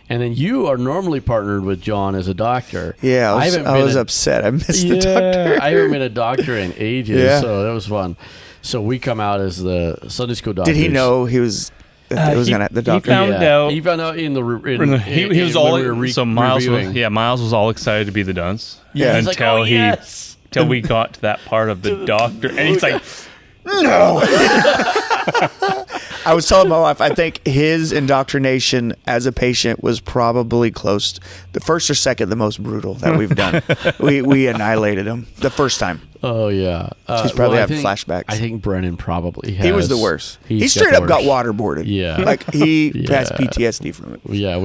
And then you are normally partnered with John as a doctor. Yeah, I was upset. I missed the doctor. I haven't been a doctor in ages, so that was fun. So we come out as the Sunday school doctors. Did he know he was... the doctor? He found out in the... He was all... So Miles was all excited to be the dunce. Yeah. Until until we got to that part of the doctor. And he's like... No. I was telling my wife, I think his indoctrination as a patient was probably close. The first or second, the most brutal that we've done. we annihilated him the first time. Oh, yeah. He's probably had flashbacks. I think Brennan probably has. He was the worst. He straight up got waterboarded. Yeah. Like he has PTSD from it. Yeah,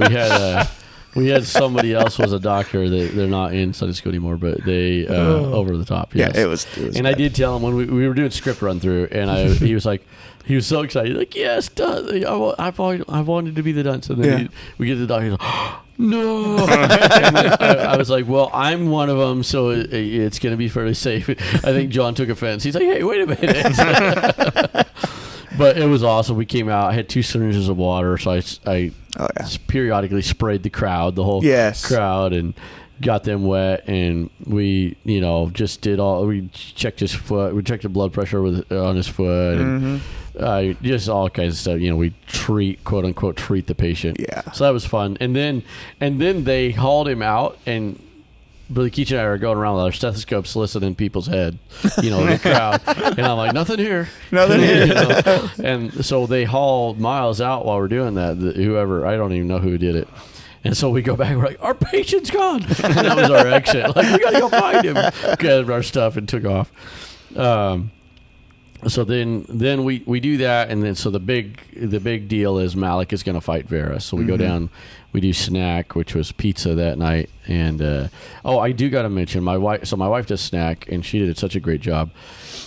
we had somebody else was a doctor. They're not in Sunday school anymore, but they over the top. Yes. Yeah, it was and bad. I did tell him when we were doing script run through, and he was like, he was so excited, like, yes, I've wanted to be the dunce. And then we get to the doctor, he's like, oh, no. And I was like, well, I'm one of them, so it's going to be fairly safe. I think John took offense. He's like, hey, wait a minute. But it was awesome. We came out. I had 2 syringes of water, so I periodically sprayed the crowd, the whole crowd, and got them wet. And we, just did all. We checked his foot. We checked the blood pressure on his foot, and just all kinds of stuff. We quote unquote treat the patient. Yeah. So that was fun. And then they hauled him out, and Billy Keach and I are going around with our stethoscopes listening in people's head, the crowd. And I'm like, nothing here. Nothing here. And so they hauled Miles out while we're doing that. Whoever, I don't even know who did it. And so we go back, we're like, our patient's gone. And that was our exit. Like, we got to go find him. Grabbed our stuff and took off. So then we do that, and then so the big deal is Malik is going to fight Vera. So we go down, we do snack, which was pizza that night, and I do got to mention my wife. So my wife does snack, and she did such a great job,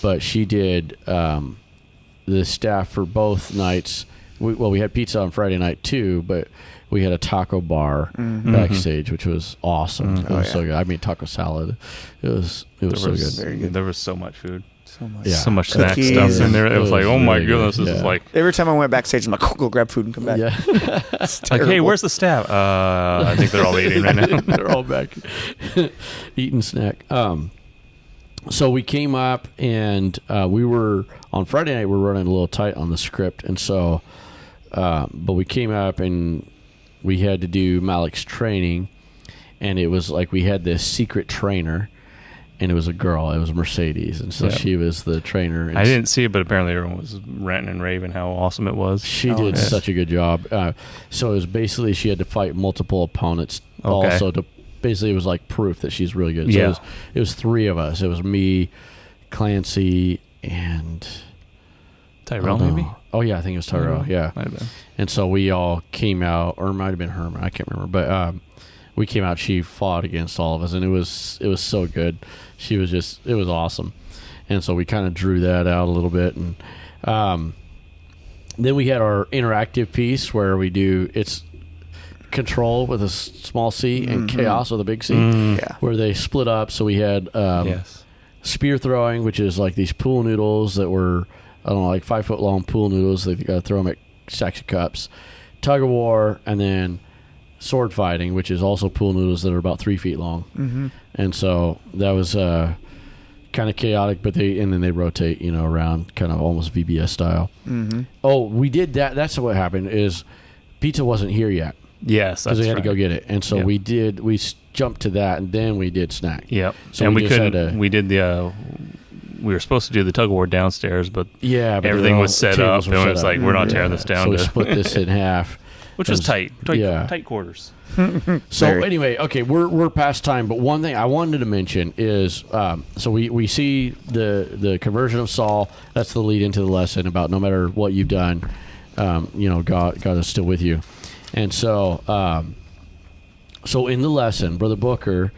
but she did the staff for both nights. We had pizza on Friday night too, but we had a taco bar backstage, which was awesome. It was so good. I mean, taco salad. It was so good. Very good. There was so much food. So much snack stuff in there. It was like, oh my goodness, this is like... Every time I went backstage, I'm like, go grab food and come back. Yeah. Like, hey, where's the staff? I think they're all eating right now. They're all back eating snack. So we came up, and we were, on Friday night, we were running a little tight on the script. And so, but we came up, and we had to do Malik's training. And it was like we had this secret trainer. And it was a girl. It was Mercedes, and so she was the trainer. And I didn't see it, but apparently everyone was ranting and raving how awesome it was. She did such a good job. So it was basically she had to fight multiple opponents. Also, basically it was like proof that she's really good. So it was 3 of us. It was me, Clancy, and Tyrell, maybe. Oh yeah, I think it was Tyrell. Yeah, might have been. And so we all came out, or it might have been Herman. I can't remember, but. We came out, she fought against all of us, and it was so good. She was it was awesome. And so we kind of drew that out a little bit. And then we had our interactive piece where we do, it's control with a small c and chaos with a big C, where they split up. So we had spear throwing, which is like these pool noodles that were, I don't know, like 5 foot long pool noodles. They've got to throw them at stacks of cups. Tug of war, and then sword fighting, which is also pool noodles that are about 3 feet long. And so that was kind of chaotic, but then they rotate, around kind of almost VBS style. Oh, we did that. That's what happened is pizza wasn't here yet. Yes, because we had to go get it. And so we jumped to that, and then we did snack. Yep. So and we were supposed to do the tug of war downstairs, but everything was set up, and it was like, we're not tearing this down. So we split this in half. Which was tight quarters. So anyway, okay, we're past time, but one thing I wanted to mention is, so we see the conversion of Saul. That's the lead into the lesson about no matter what you've done, God is still with you. And so in the lesson, Brother Booker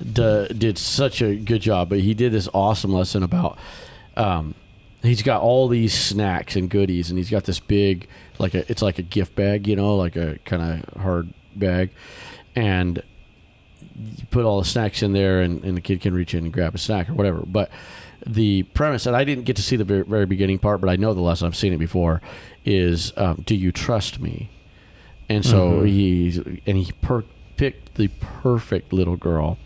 did such a good job, but he did this awesome lesson about, he's got all these snacks and goodies, and he's got this big, it's like a gift bag, like a kind of hard bag, and you put all the snacks in there, and the kid can reach in and grab a snack or whatever. But the premise, and I didn't get to see the very, very beginning part, but I know the lesson, I've seen it before, is do you trust me? And so he picked the perfect little girl.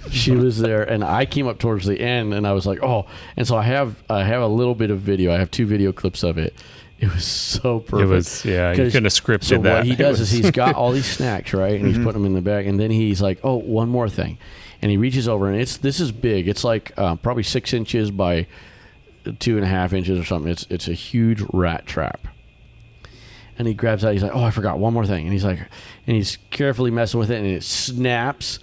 She was there, and I came up towards the end, and I was like, oh. And so I have a little bit of video. I have 2 video clips of it. It was so perfect. It was, yeah, you couldn't have scripted that. So what he does is he's got all these snacks, right? And he's putting them in the bag. And then he's like, oh, one more thing. And he reaches over, and this is big. It's like probably 6 inches by 2.5 inches or something. It's a huge rat trap. And he grabs that. He's like, oh, I forgot one more thing. And he's like, and he's carefully messing with it, and it snaps.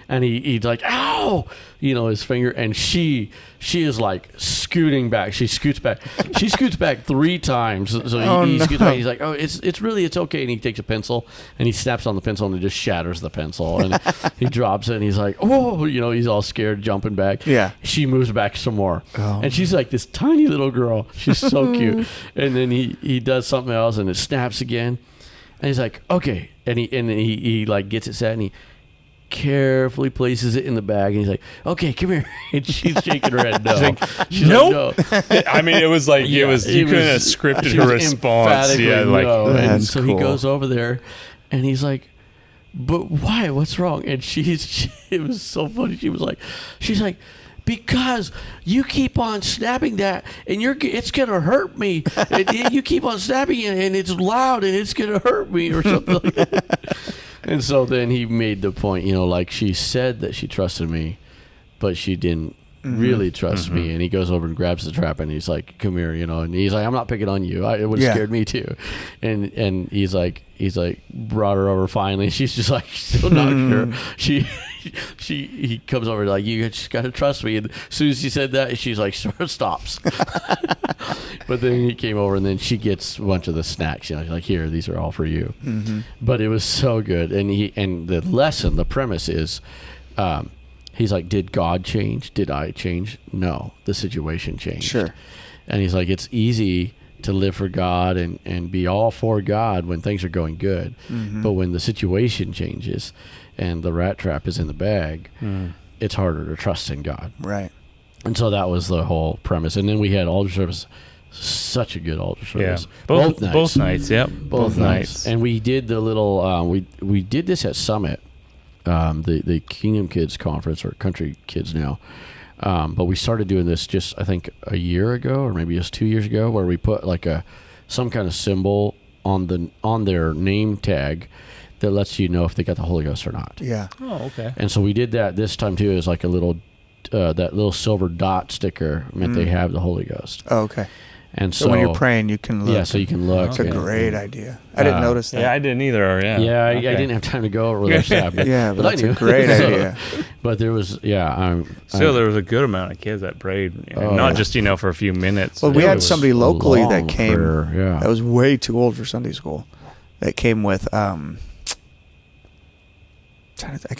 And he's like, ow, his finger. And she is like scooting back. She scoots back. She scoots back 3 times. So he scoots back. He's like, oh, it's okay. And he takes a pencil and he snaps on the pencil and it just shatters the pencil. And he drops it and he's like, oh, he's all scared, jumping back. Yeah. She moves back some more. Oh. And she's like this tiny little girl. She's so cute. And then he does something else and it snaps again. And he's like, okay. And he like gets it set and he carefully places it in the bag, and he's like, okay, come here. And she's shaking her head no. She's nope. Like, no. I mean, it was like, you couldn't have scripted her response. Yeah, like, no. And That's so cool. he goes over there, and he's like, but why? What's wrong? And it was so funny. She's like, because you keep on snapping that, and it's gonna hurt me. And you keep on snapping it, and it's loud, and it's gonna hurt me, or something like that. And so then he made the point, like she said that she trusted me, but she didn't really trust me. And he goes over and grabs the trap, and he's like, come here, and he's like, I'm not picking on you. It would have scared me too. And he's like, brought her over finally. She's just like, still not sure. He comes over like, you just got to trust me. And as soon as he said that, she's like, sort of stops. But then he came over, and then she gets a bunch of the snacks. She's like, here, these are all for you. But it was so good. And the lesson, the premise is, he's like, did God change? Did I change? No, the situation changed. Sure. And he's like, it's easy to live for God and be all for God when things are going good. But when the situation changes and the rat trap is in the bag, it's harder to trust in God. Right. And so that was the whole premise. And then we had altar service, such a good altar service. Yeah. Both nights, yep. Both nights. And we did the little, we did this at Summit, the Kingdom Kids Conference, or Country Kids now. But we started doing this just, I think, a year ago, or maybe just 2 years ago, where we put like some kind of symbol on their name tag that lets you know if they got the Holy Ghost or not. Yeah. Oh, okay. And so we did that this time too. It was like a little, that little silver dot sticker meant they have the Holy Ghost. Oh, okay. And so when you're praying, you can look. Yeah, so you can look. It's a great idea. I didn't notice that. Yeah, I didn't either. Yeah. Yeah, I didn't have time to go over their staff. But, yeah, but that's I knew. a great idea. But there was, there was a good amount of kids that prayed, not just for a few minutes. Well, we had somebody locally that came. Prayer, that was way too old for Sunday school. That came with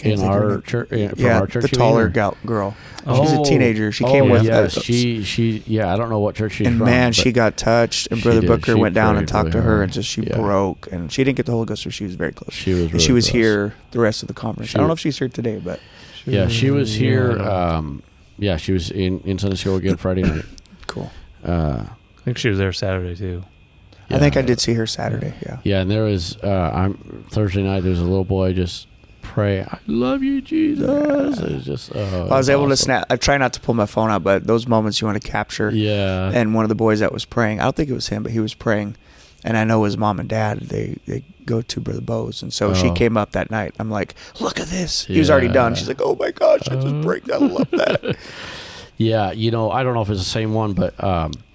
in our church, our church, the taller girl. She's a teenager. She came with us. She I don't know what church she's from. And man, she got touched, and Brother Booker went down and talked to her, and just she broke, and she didn't get the Holy Ghost, so she was very close. She was, and she was here the rest of the conference. I don't know if she's here today, but she was here. She was in Sunday school again Friday night. Cool. I think she was there Saturday too. I think I did see her Saturday. Yeah. Yeah, and there was Thursday night. There was a little boy just pray, I love you, Jesus. It was just, I was able to snap. I try not to pull my phone out, but those moments you want to capture. Yeah. And one of the boys that was praying, I don't think it was him, but he was praying, and I know his mom and dad, they go to Brother Bo's, and so she came up that night. I'm like, look at this. He was already done. She's like, oh my gosh, I just break. I love that. Yeah, I don't know if it's the same one, but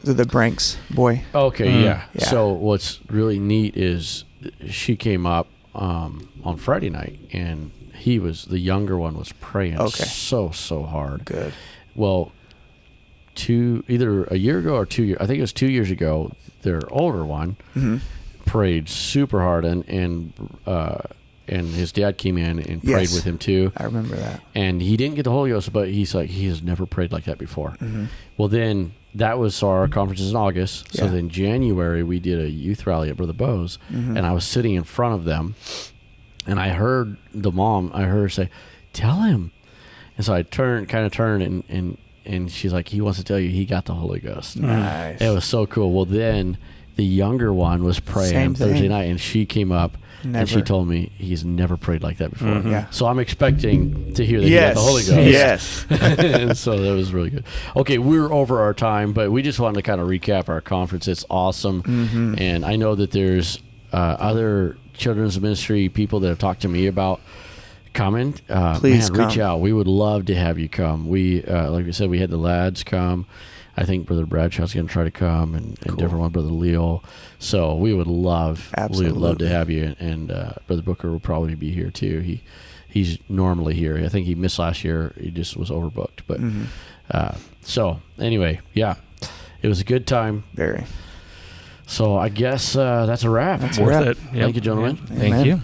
the Branks boy. Okay, yeah. So what's really neat is she came up on Friday night, and the younger one was praying so hard. Good. Well, either a year ago or 2 years, I think it was 2 years ago, their older one prayed super hard, and his dad came in and prayed with him too. I remember that. And he didn't get the Holy Ghost, but he's like, he has never prayed like that before. Well, then that was our conferences in August. So then January we did a youth rally at Brother Bo's, and I was sitting in front of them, and I heard her say, tell him. And so I turned, and she's like, he wants to tell you he got the Holy Ghost. Nice. It was so cool. Well, then the younger one was praying Same thing. Thursday night, and she came up. And she Never. told me he's never prayed like that before. Mm-hmm. Yeah. So I'm expecting to hear that he Yes. got the Holy Ghost. Yes. And so that was really good. Okay, we're over our time, but we just wanted to kind of recap our conference. It's awesome. Mm-hmm. And I know that there's other children's ministry people that have talked to me about coming. Please reach come. out. We would love to have you come. We, like I said, we had the lads come. I think Brother Bradshaw's going to try to come, and different one, Brother Leo. So we would love to have you, and Brother Booker will probably be here too. He's normally here. I think he missed last year. He just was overbooked. But so anyway, yeah, it was a good time. Very. So I guess that's a wrap. That's Worth wrap. it. Thank you, gentlemen. Thank Amen. you.